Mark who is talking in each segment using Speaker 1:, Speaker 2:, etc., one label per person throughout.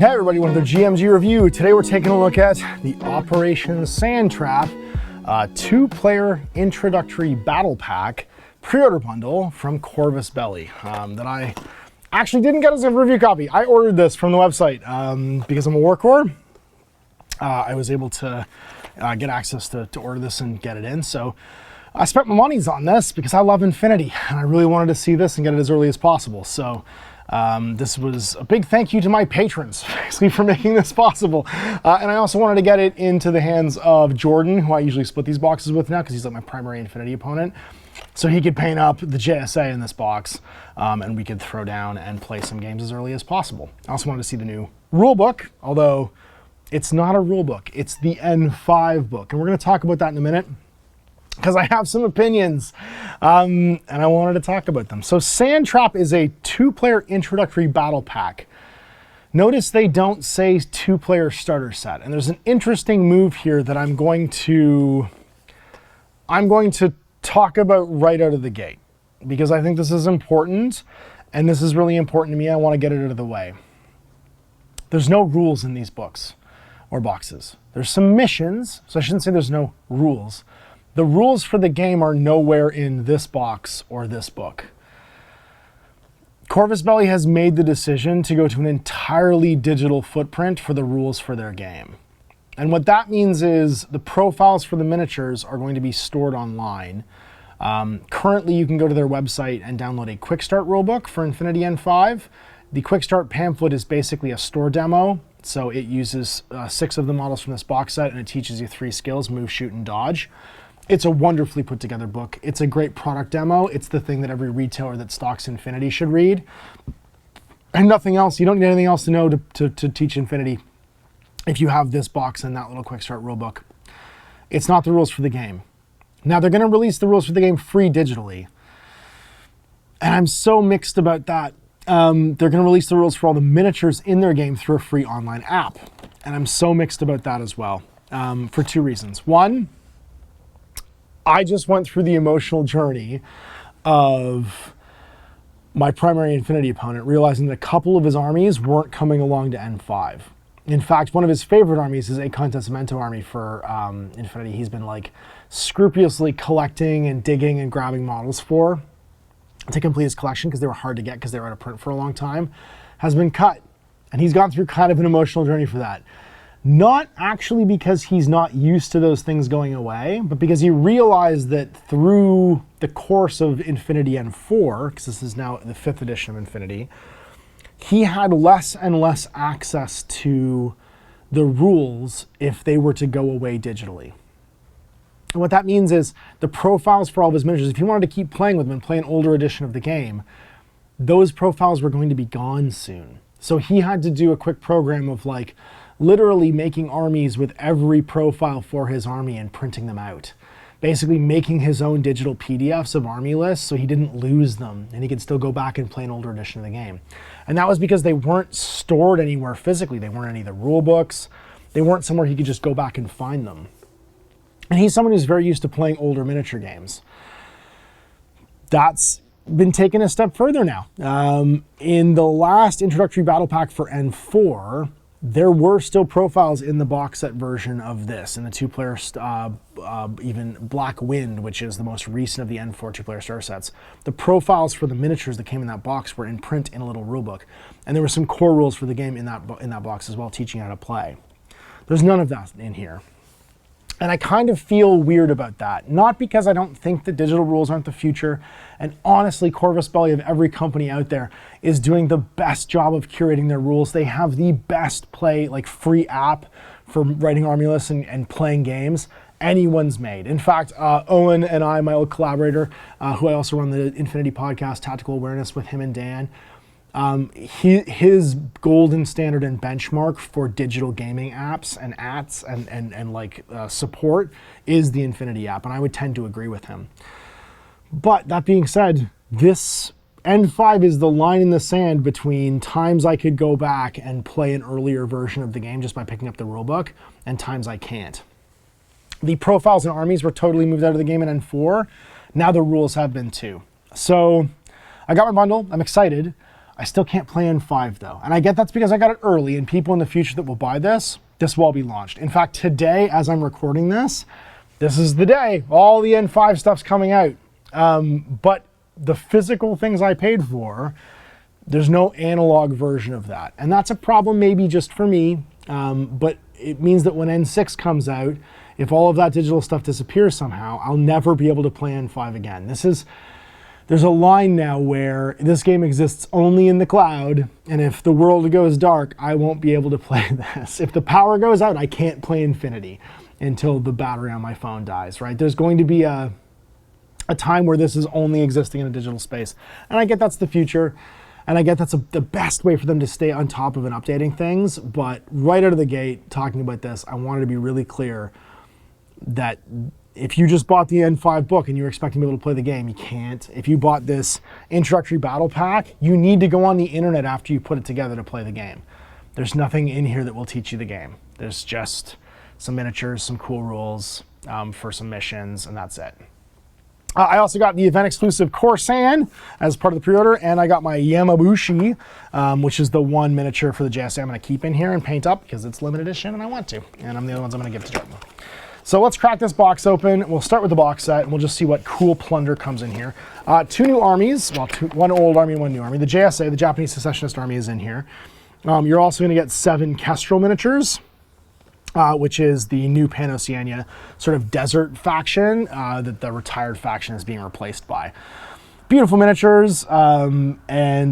Speaker 1: Hey everybody, welcome to the GMG review. Today we're taking a look at the Operation Sandtrap 2-player introductory battle pack pre-order bundle from Corvus Belli that I actually didn't get as a review copy. I ordered this from the website because I'm a workhorse. I was able to get access to order this and get it in. So I spent my monies on this because I love Infinity and I really wanted to see this and get it as early as possible. So this was a big thank you to my patrons basically for making this possible. And I also wanted to get it into the hands of Jordan, who I usually split these boxes with now because he's like my primary Infinity opponent. So he could paint up the JSA in this box and we could throw down and play some games as early as possible. I also wanted to see the new rule book, although it's not a rule book, it's the N5 book. And we're going to talk about that in a minute, because I have some opinions and I wanted to talk about them. So Sandtrap is a 2-player introductory battle pack. Notice they don't say 2-player starter set. And there's an interesting move here that I'm going to talk about right out of the gate, because I think this is important and this is really important to me. I want to get it out of the way. There's no rules in these books or boxes. There's some missions, so I shouldn't say there's no rules. The rules for the game are nowhere in this box or this book. Corvus Belli has made the decision to go to an entirely digital footprint for the rules for their game. And what that means is the profiles for the miniatures are going to be stored online. Currently, you can go to their website and download a Quickstart rulebook for Infinity N5. The Quickstart pamphlet is basically a store demo. So it uses 6 of the models from this box set and it teaches you 3 skills: move, shoot, and dodge. It's a wonderfully put together book. It's a great product demo. It's the thing that every retailer that stocks Infinity should read. And nothing else. You don't need anything else to know to teach Infinity if you have this box and that little Quick Start rulebook. It's not the rules for the game. Now they're going to release the rules for the game free digitally. And I'm so mixed about that. They're going to release the rules for all the miniatures in their game through a free online app. And I'm so mixed about that as well for 2 reasons. One, I just went through the emotional journey of my primary Infinity opponent, realizing that a couple of his armies weren't coming along to N5. In fact, one of his favorite armies is a Contentamento army for Infinity. He's been like scrupulously collecting and digging and grabbing models for to complete his collection because they were hard to get because they were out of print for a long time, has been cut. And he's gone through kind of an emotional journey for that. Not actually because he's not used to those things going away, but because he realized that through the course of Infinity N4, because this is now the 5th edition of Infinity, he had less and less access to the rules if they were to go away digitally. And what that means is the profiles for all of his miniatures, if he wanted to keep playing with them and play an older edition of the game, those profiles were going to be gone soon. So he had to do a quick program of like literally making armies with every profile for his army and printing them out. Basically making his own digital PDFs of army lists so he didn't lose them and he could still go back and play an older edition of the game. And that was because they weren't stored anywhere physically. They weren't in any of the rule books. They weren't somewhere he could just go back and find them. And he's someone who's very used to playing older miniature games. That's been taken a step further now. In the last introductory battle pack for N4, there were still profiles in the box set version of this, in the 2-player, even Black Wind, which is the most recent of the N4 2-player starter sets. The profiles for the miniatures that came in that box were in print in a little rulebook. And there were some core rules for the game in that box as well, teaching how to play. There's none of that in here. And I kind of feel weird about that. Not because I don't think that digital rules aren't the future. And honestly, Corvus Belli of every company out there is doing the best job of curating their rules. They have the best free app for writing army lists and playing games anyone's made. In fact, Owen and I, my old collaborator, who I also run the Infinity podcast, Tactical Awareness with him and Dan, his golden standard and benchmark for digital gaming apps and support is the Infinity app, and I would tend to agree with him. But that being said, this N5 is the line in the sand between times I could go back and play an earlier version of the game just by picking up the rulebook and times I can't. The profiles and armies were totally moved out of the game in N4. Now the rules have been too. So I got my bundle. I'm excited. I still can't play N5 though. And I get that's because I got it early, and people in the future that will buy this will all be launched. In fact, today, as I'm recording this is the day. All the N5 stuff's coming out. But the physical things I paid for, there's no analog version of that. And that's a problem maybe just for me, but it means that when N6 comes out, if all of that digital stuff disappears somehow, I'll never be able to play N5 again. There's a line now where this game exists only in the cloud, and if the world goes dark, I won't be able to play this. If the power goes out, I can't play Infinity until the battery on my phone dies, right? There's going to be a time where this is only existing in a digital space. And I get that's the future, and I get that's the best way for them to stay on top of and updating things, but right out of the gate, talking about this, I wanted to be really clear that if you just bought the N5 book and you're expecting to be able to play the game, you can't. If you bought this introductory battle pack, you need to go on the internet after you put it together to play the game. There's nothing in here that will teach you the game. There's just some miniatures, some cool rules for some missions, and that's it. I also got the event exclusive Corsan as part of the pre-order, and I got my Yamabushi, which is the one miniature for the JSA I'm going to keep in here and paint up because it's limited edition and I want to, and I'm the other ones I'm going to give to Jordan. So let's crack this box open. We'll start with the box set, and we'll just see what cool plunder comes in here. Two new armies, well, one old army and one new army. The JSA, the Japanese Secessionist Army, is in here. You're also going to get 7 Kestrel miniatures, which is the new Pan-Oceania sort of desert faction that the retired faction is being replaced by. Beautiful miniatures, and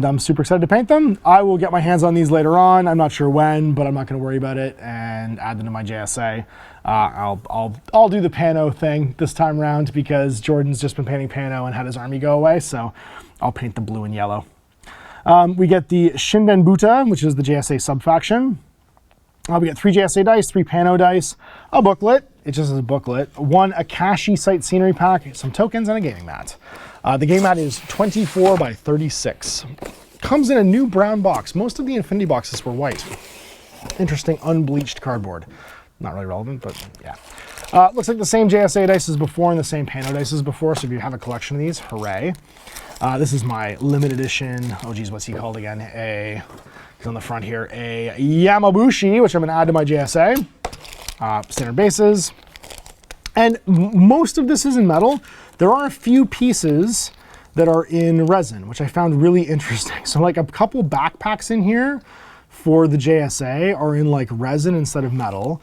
Speaker 1: I'm super excited to paint them. I will get my hands on these later on. I'm not sure when, but I'm not going to worry about it and add them to my JSA. I'll do the Pano thing this time around because Jordan's just been painting Pano and had his army go away, so I'll paint the blue and yellow. We get the Shindenbuta, which is the JSA sub-faction. We get 3 JSA dice, 3 Pano dice, a booklet. It just is a booklet. 1 Akashi Sight Scenery pack, some tokens, and a gaming mat. The game mat is 24 by 36. Comes in a new brown box. Most of the Infinity boxes were white. Interesting unbleached cardboard. Not really relevant, but yeah. Looks like the same JSA dice as before and the same Pano dice as before, so if you have a collection of these, hooray. This is my limited edition, oh geez, what's he called again? He's on the front here, a Yamabushi, which I'm gonna add to my JSA. Standard bases. And most of this is in metal. There are a few pieces that are in resin, which I found really interesting. So like a couple backpacks in here for the JSA are in like resin instead of metal.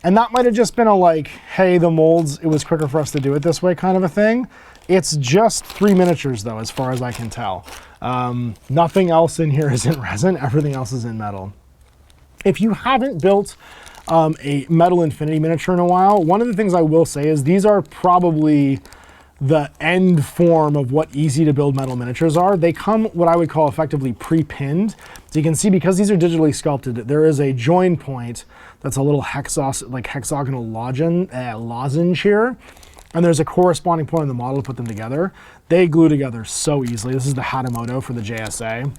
Speaker 1: And that might have just been a like, hey, the molds, it was quicker for us to do it this way kind of a thing. It's just 3 miniatures though, as far as I can tell. Nothing else in here is in resin, everything else is in metal. If you haven't built a metal Infinity miniature in a while, one of the things I will say is these are probably the end form of what easy to build metal miniatures are. They come what I would call effectively pre-pinned. So you can see because these are digitally sculpted, there is a join point that's a little hexagonal lozenge here. And there's a corresponding point in the model to put them together. They glue together so easily. This is the Hatamoto for the JSA.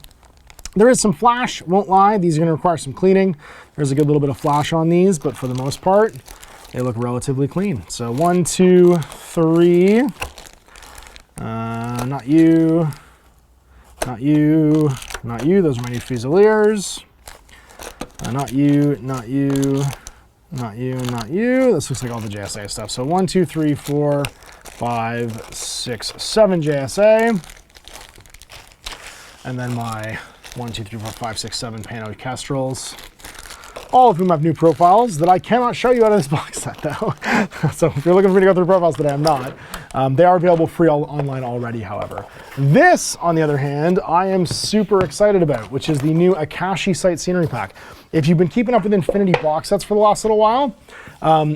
Speaker 1: There is some flash, won't lie. These are gonna require some cleaning. There's a good little bit of flash on these, but for the most part, they look relatively clean. So 1, 2, 3. Not you, not you, not you. Those are my new Fusiliers. Not you, not you, not you, not you. This looks like all the JSA stuff. So 1, 2, 3, 4, 5, 6, 7 JSA. And then my 1, 2, 3, 4, 5, 6, 7 Pano Kestrels. All of whom have new profiles that I cannot show you out of this box set though. So if you're looking for me to go through profiles today, I'm not. They are available free online already, however. This, on the other hand, I am super excited about, which is the new Akashi Sight Scenery Pack. If you've been keeping up with Infinity box sets for the last little while,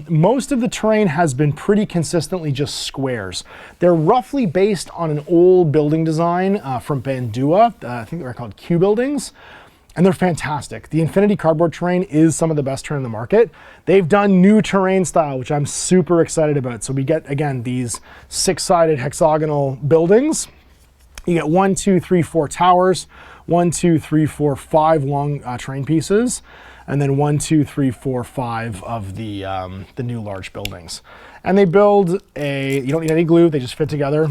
Speaker 1: most of the terrain has been pretty consistently just squares. They're roughly based on an old building design from Bandua. I think they're called Q buildings. And they're fantastic. The Infinity cardboard terrain is some of the best terrain in the market. They've done new terrain style, which I'm super excited about. So we get, again, these 6-sided hexagonal buildings. You get 1, 2, 3, 4 towers, 1, 2, 3, 4, 5 long terrain pieces, and then 1, 2, 3, 4, 5 of the new large buildings. And they build you don't need any glue, they just fit together.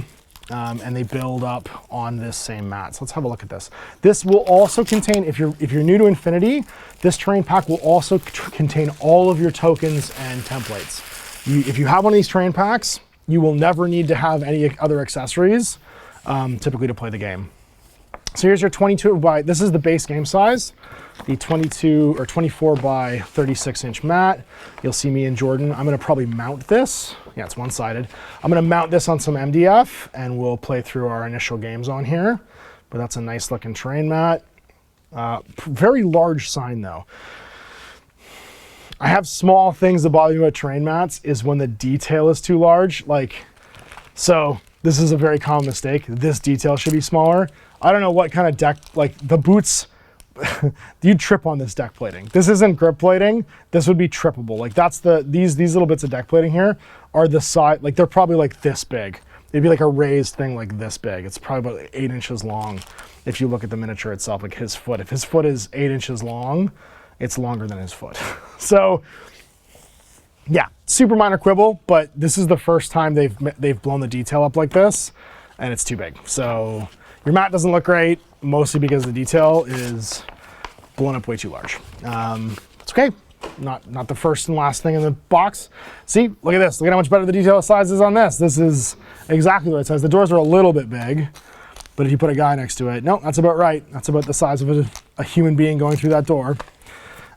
Speaker 1: and they build up on this same mat. So let's have a look at this. This will also contain, if you're new to Infinity, this terrain pack will also contain all of your tokens and templates. If you have one of these terrain packs, you will never need to have any other accessories, typically to play the game. So here's your 22 by, this is the base game size, the 22 or 24 by 36 inch mat. You'll see me and Jordan. I'm gonna probably mount this. Yeah, it's one-sided. I'm gonna mount this on some MDF and we'll play through our initial games on here. But that's a nice looking terrain mat. Very large sign though. I have small things that bother me about terrain mats is when the detail is too large. So this is a very common mistake. This detail should be smaller. I don't know what kind of deck, like the boots, you'd trip on this deck plating. This isn't grip plating. This would be trippable. Like that's these little bits of deck plating here are the size, like they're probably like this big. It'd be like a raised thing like this big. It's probably about 8 inches long. If you look at the miniature itself, like his foot, if his foot is 8 inches long, it's longer than his foot. So yeah, super minor quibble, but this is the first time they've blown the detail up like this and it's too big. So your mat doesn't look great, mostly because the detail is blown up way too large. It's okay, not the first and last thing in the box. See, look at this, look at how much better the detail size is on this. This is exactly the right size. The doors are a little bit big, but if you put a guy next to it, no, that's about right. That's about the size of a human being going through that door.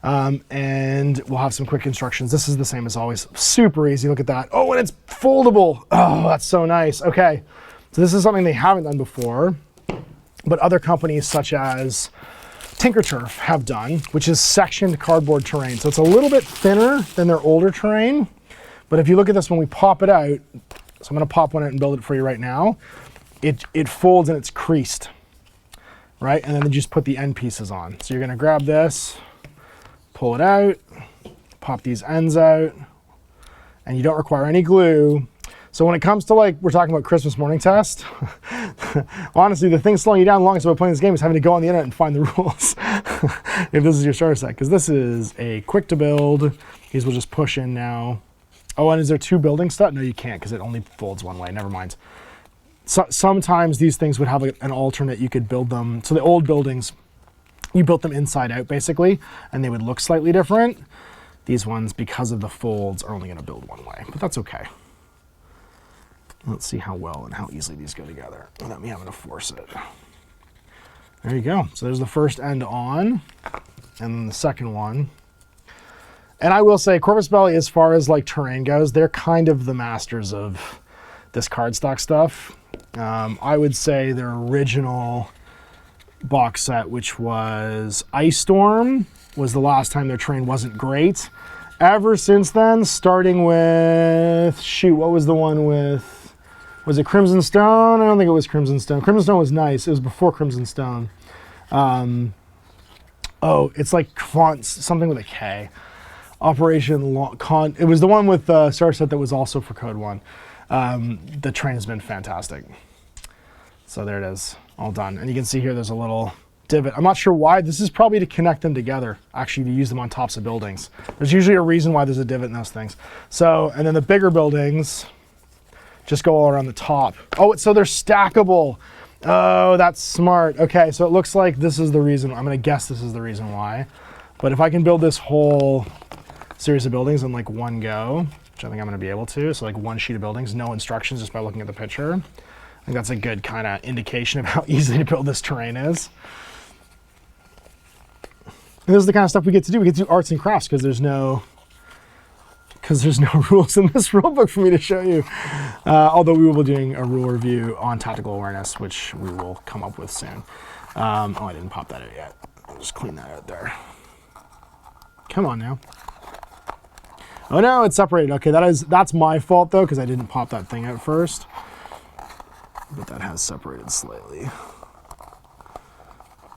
Speaker 1: And we'll have some quick instructions. This is the same as always, super easy, look at that. Oh, and it's foldable. Oh, that's so nice, okay. So this is something they haven't done before, but other companies such as TinkerTurf have done, which is sectioned cardboard terrain. So it's a little bit thinner than their older terrain, but if you look at this when we pop it out, so I'm gonna pop one out and build it for you right now, it folds and it's creased, right? And then they just put the end pieces on. So you're gonna grab this, pull it out, pop these ends out, and you don't require any glue. So when it comes to like, we're talking about Christmas morning test, honestly, the thing slowing you down the longest about playing this game is having to go on the internet and find the rules if this is your starter set, because this is a quick to build. These will just push in now. Oh, and is there 2 building stuff? No, you can't, because it only folds one way, never mind. So, sometimes these things would have like an alternate, you could build them. So the old buildings, you built them inside out basically, and they would look slightly different. These ones, because of the folds, are only gonna build one way, but that's okay. Let's see how well and how easily these go together without me having to force it. There you go. So there's the first end on, and then the second one. And I will say, Corvus Belli, as far as like terrain goes, they're kind of the masters of this cardstock stuff. I would say their original box set, which was Ice Storm, was the last time their terrain wasn't great. Ever since then, starting with, shoot, what was the one with, was it Crimson Stone? I don't think it was Crimson Stone. Crimson Stone was nice. It was before Crimson Stone. Oh, it's like fonts, something with a K. It was the one with Star Set that was also for Code 1. The train has been fantastic. So there it is, all done. And you can see here there's a little divot. I'm not sure why. This is probably to connect them together, actually to use them on tops of buildings. There's usually a reason why there's a divot in those things. So, and then the bigger buildings just go all around the top. Oh, so they're stackable. Oh, that's smart. Okay, so it looks like this is the reason. I'm gonna guess this is the reason why. But if I can build this whole series of buildings in like one go, which I think I'm gonna be able to, so like one sheet of buildings, no instructions, just by looking at the picture, I think that's a good kind of indication of how easy to build this terrain is. And this is the kind of stuff we get to do. We get to do arts and crafts because there's no rules in this rule book for me to show you. Although we will be doing a rule review on tactical awareness, which we will come up with soon. Oh, I didn't pop that out yet. I'll just clean that out there. Come on now. Oh no, it's separated. Okay, that's my fault though, because I didn't pop that thing out first. But that has separated slightly.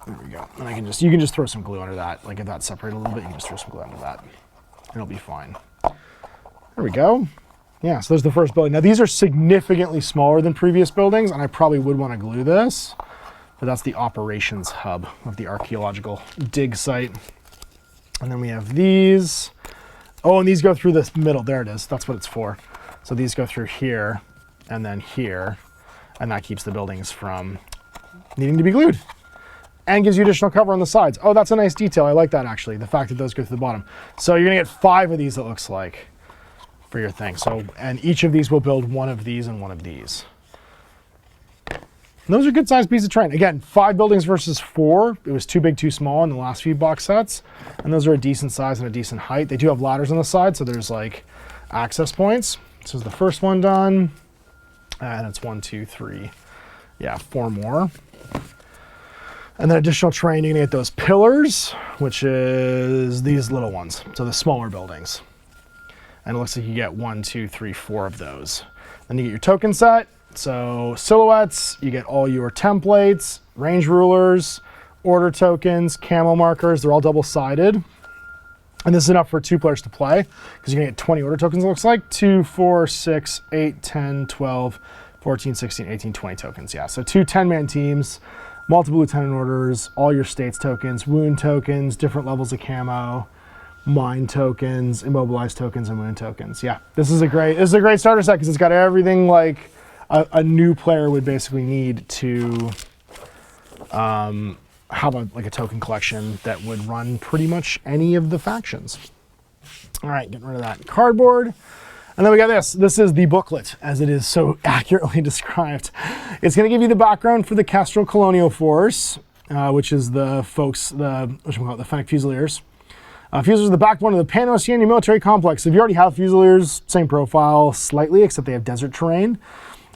Speaker 1: There we go. And you can just throw some glue under that. Like if that's separated a little bit, you can just throw some glue under that. And it'll be fine. There we go. Yeah, so there's the first building. Now these are significantly smaller than previous buildings, and I probably would want to glue this, but that's the operations hub of the archaeological dig site. And then we have these. Oh, and these go through this middle. There it is. That's what it's for. So these go through here and then here. and that keeps the buildings from needing to be glued. And gives you additional cover on the sides. Oh, that's a nice detail. I like that actually, the fact that those go through the bottom. So you're gonna get 5 of these, it looks like, for your thing. So, and each of these will build 1 of these and 1 of these. And those are good sized pieces of terrain. Again, 5 buildings versus 4. It was too big, too small in the last few box sets. And those are a decent size and a decent height. They do have ladders on the side, so there's like access points. This is the first one done. And it's 1, 2, 3, yeah, 4 more. And then additional terrain, you're gonna get those pillars, which is these little ones, so the smaller buildings. And it looks like you get 1, 2, 3, 4 of those. Then you get your token set, so silhouettes, you get all your templates, range rulers, order tokens, camo markers, they're all double-sided. And this is enough for 2 players to play, because you're gonna get 20 order tokens, it looks like. 2, 4, 6, 8, 10, 12, 14, 16, 18, 20 tokens, yeah. So 2 10-man teams, multiple lieutenant orders, all your states tokens, wound tokens, different levels of camo, mine tokens, immobilized tokens, and wound tokens. Yeah, this is a great starter set because it's got everything like a new player would basically need to have a token collection that would run pretty much any of the factions. All right, getting rid of that cardboard. And then we got this. This is the booklet, as it is so accurately described. It's going to give you the background for the Kestrel Colonial Force, which is the folks, the Fennec Fusiliers. Fusiliers are the backbone of the Pan-Oceanian military complex. If you already have Fusiliers, same profile slightly, except they have desert terrain.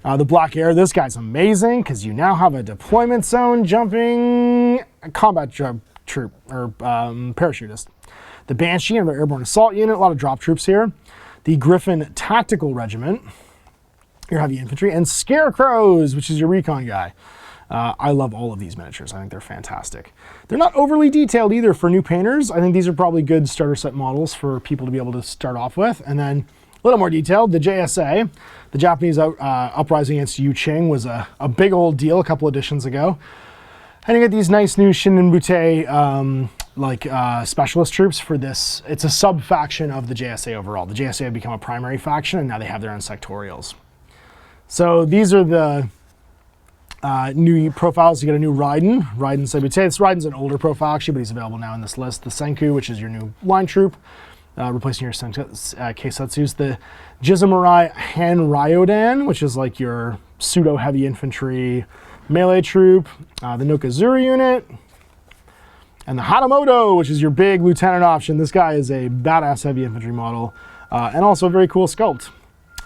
Speaker 1: The Black Air, this guy's amazing because you now have a deployment zone jumping combat troop, or parachutist. The Banshee and the Airborne Assault Unit, a lot of drop troops here. The Griffin Tactical Regiment, your heavy infantry, and Scarecrows, which is your recon guy. I love all of these miniatures. I think they're fantastic. They're not overly detailed either for new painters. I think these are probably good starter set models for people to be able to start off with. And then a little more detailed, the JSA, the Japanese uprising against Yu Qing, was a big old deal a couple editions ago. And you get these nice new Shinin Butai specialist troops for this. It's a sub-faction of the JSA overall. The JSA have become a primary faction, and now they have their own sectorials. So these are the new profiles. You get a new Raiden Seibutei. This Raiden's an older profile, actually, but he's available now in this list. The Senku, which is your new line troop, replacing your Keisetsus. The Jizumarai Hanryodan, which is like your pseudo-heavy infantry melee troop. The Nokazuri unit. And the Hatamoto, which is your big lieutenant option. This guy is a badass heavy infantry model, and also a very cool sculpt.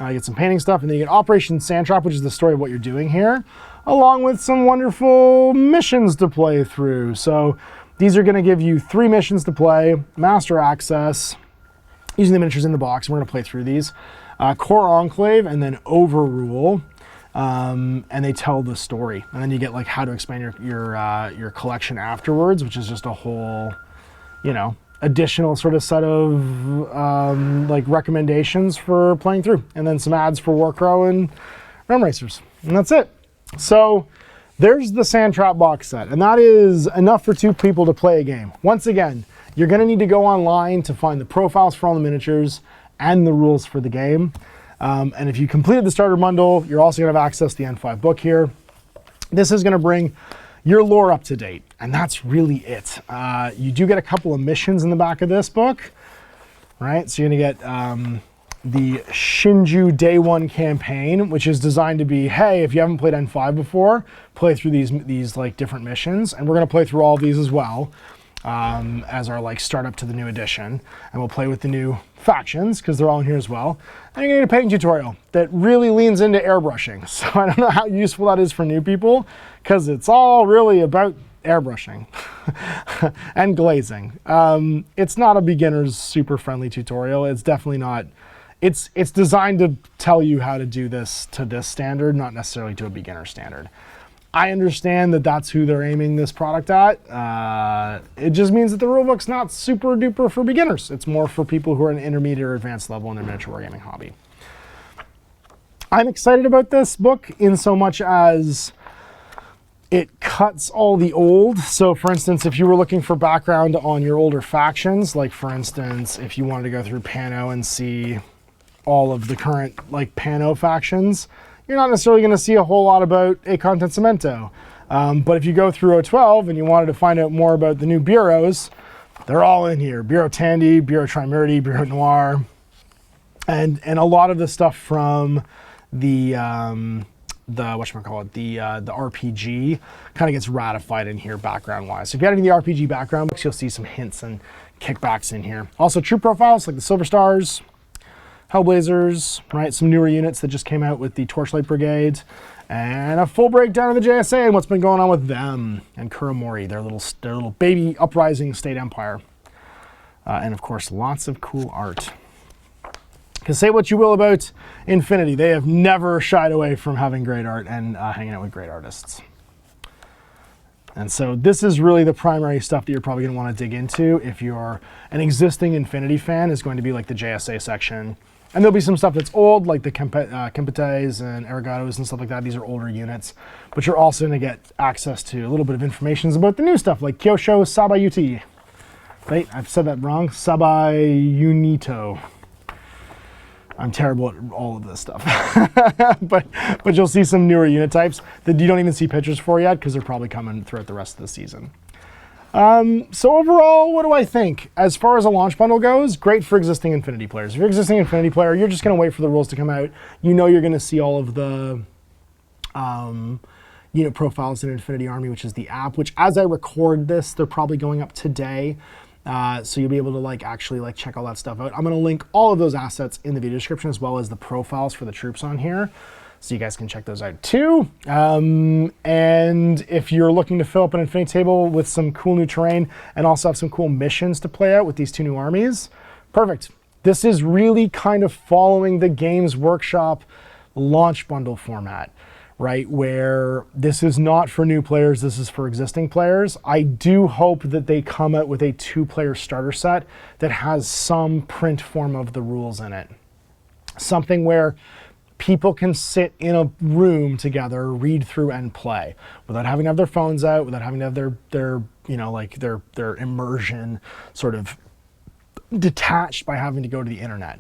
Speaker 1: You get some painting stuff, and then you get Operation Sandtrap, which is the story of what you're doing here, along with some wonderful missions to play through. So these are going to give you 3 missions to play, master access, using the miniatures in the box. We're going to play through these. Core Enclave, and then Overrule. And they tell the story, and then you get like how to expand your collection afterwards, which is just a whole, additional sort of set of like recommendations for playing through, and then some ads for Warcrow and Realm Racers, and that's it. So there's the Sandtrap box set, and that is enough for 2 people to play a game. Once again, you're going to need to go online to find the profiles for all the miniatures and the rules for the game. And if you completed the starter bundle, you're also going to have access to the N5 book here. This is going to bring your lore up to date, and that's really it. You do get a couple of missions in the back of this book, right? So you're going to get the Shinju Day 1 campaign, which is designed to be, hey, if you haven't played N5 before, play through these like different missions, and we're going to play through all of these as well. As our like startup to the new edition, and we'll play with the new factions because they're all in here as well. And you're gonna get a painting tutorial that really leans into airbrushing. So I don't know how useful that is for new people because it's all really about airbrushing and glazing. It's not a beginner's super friendly tutorial. It's definitely not. It's designed to tell you how to do this to this standard, not necessarily to a beginner standard. I understand that that's who they're aiming this product at. It just means that the rulebook's not super duper for beginners. It's more for people who are an intermediate or advanced level in their miniature wargaming hobby. I'm excited about this book in so much as it cuts all the old. So for instance, if you were looking for background on your older factions, like for instance, if you wanted to go through Pano and see all of the current like Pano factions, you're not necessarily going to see a whole lot about a Contensamento. But if you go through 012 and you wanted to find out more about the new bureaus, they're all in here. Bureau Tandy, Bureau Trimurti, Bureau Noir, and a lot of the stuff from the whatchamacallit, the RPG kind of gets ratified in here background-wise. So if you have any of the RPG background books, you'll see some hints and kickbacks in here. Also troop profiles like the Silver Stars, Hellblazers, right? Some newer units that just came out with the Torchlight Brigade, and a full breakdown of the JSA and what's been going on with them and Kuramori, their little baby uprising state empire. And of course, lots of cool art. Because say what you will about Infinity, they have never shied away from having great art and hanging out with great artists. And so this is really the primary stuff that you're probably going to want to dig into if you're an existing Infinity fan, is going to be like the JSA section. And there'll be some stuff that's old, like the Kempetes and Arigatos and stuff like that. These are older units. But you're also going to get access to a little bit of information about the new stuff, like Kyosho Sabayuti. Wait, I've said that wrong. Sabayunito. I'm terrible at all of this stuff. but you'll see some newer unit types that you don't even see pictures for yet, because they're probably coming throughout the rest of the season. So overall, what do I think? As far as a launch bundle goes, great for existing Infinity players. If you're an existing Infinity player, you're just going to wait for the rules to come out. You know you're going to see all of the unit profiles in Infinity Army, which is the app, which as I record this, they're probably going up today. So you'll be able to actually check all that stuff out. I'm going to link all of those assets in the video description, as well as the profiles for the troops on here, so you guys can check those out too. And if you're looking to fill up an Infinity table with some cool new terrain and also have some cool missions to play out with these two new armies, perfect. This is really kind of following the Games Workshop launch bundle format, right? Where this is not for new players, this is for existing players. I do hope that they come out with a 2-player starter set that has some print form of the rules in it. Something where people can sit in a room together, read through and play without having to have their phones out, without having to have their immersion sort of detached by having to go to the internet.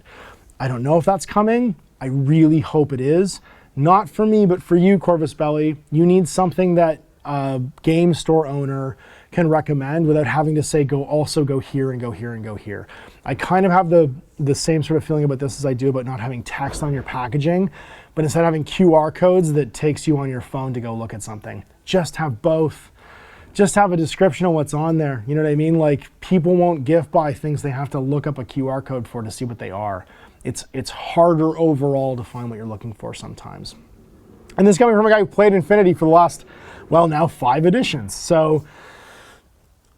Speaker 1: I don't know if that's coming. I really hope it is. Not for me, but for you, Corvus Belli. You need something that a game store owner can recommend without having to say, go here and go here and go here. I kind of have the same sort of feeling about this as I do about not having text on your packaging, but instead of having QR codes that takes you on your phone to go look at something. Just have both. Just have a description of what's on there. You know what I mean? Like, people won't gift buy things they have to look up a QR code for to see what they are. It's harder overall to find what you're looking for sometimes. And this is coming from a guy who played Infinity for the last, well, now 5 editions. So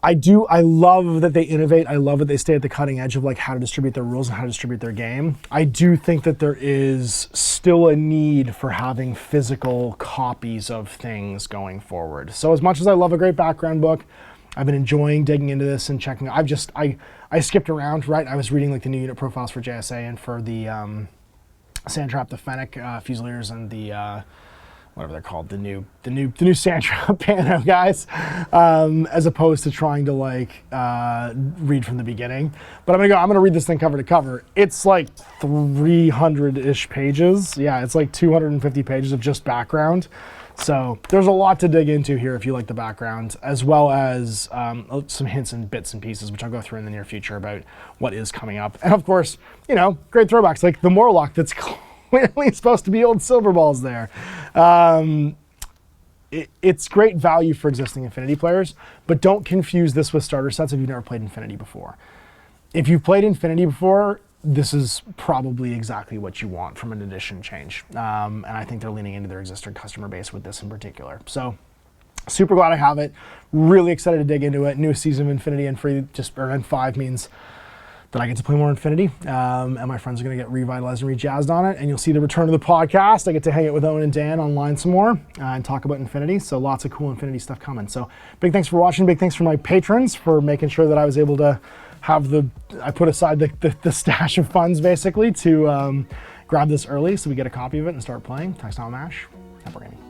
Speaker 1: I love that they innovate. I love that they stay at the cutting edge of how to distribute their rules and how to distribute their game. I do think that there is still a need for having physical copies of things going forward. So as much as I love a great background book, I've been enjoying digging into this and checking. I skipped around, right? I was reading the new unit profiles for JSA and for the Sandtrap, the Fennec Fusiliers, and the whatever they're called, the new Sandtrap Pano guys, as opposed to trying to read from the beginning. But I'm gonna read this thing cover to cover. It's 300-ish pages. Yeah, it's 250 pages of just background. So there's a lot to dig into here if you like the background, as well as some hints and bits and pieces, which I'll go through in the near future about what is coming up. And of course, great throwbacks like the Morlock that's clearly supposed to be old Silver Balls there. It's great value for existing Infinity players, but don't confuse this with starter sets if you've never played Infinity before. If you've played Infinity before, this is probably exactly what you want from an edition change. And I think they're leaning into their existing customer base with this in particular. So super glad I have it. Really excited to dig into it. New season of Infinity and N5 means that I get to play more Infinity. And my friends are going to get revitalized and rejazzed on it. And you'll see the return of the podcast. I get to hang out with Owen and Dan online some more and talk about Infinity. So lots of cool Infinity stuff coming. So big thanks for watching. Big thanks for my patrons for making sure that I was able to have I put aside the stash of funds basically to grab this early so we get a copy of it and start playing. Thanks, Tom Ash. Happy gaming.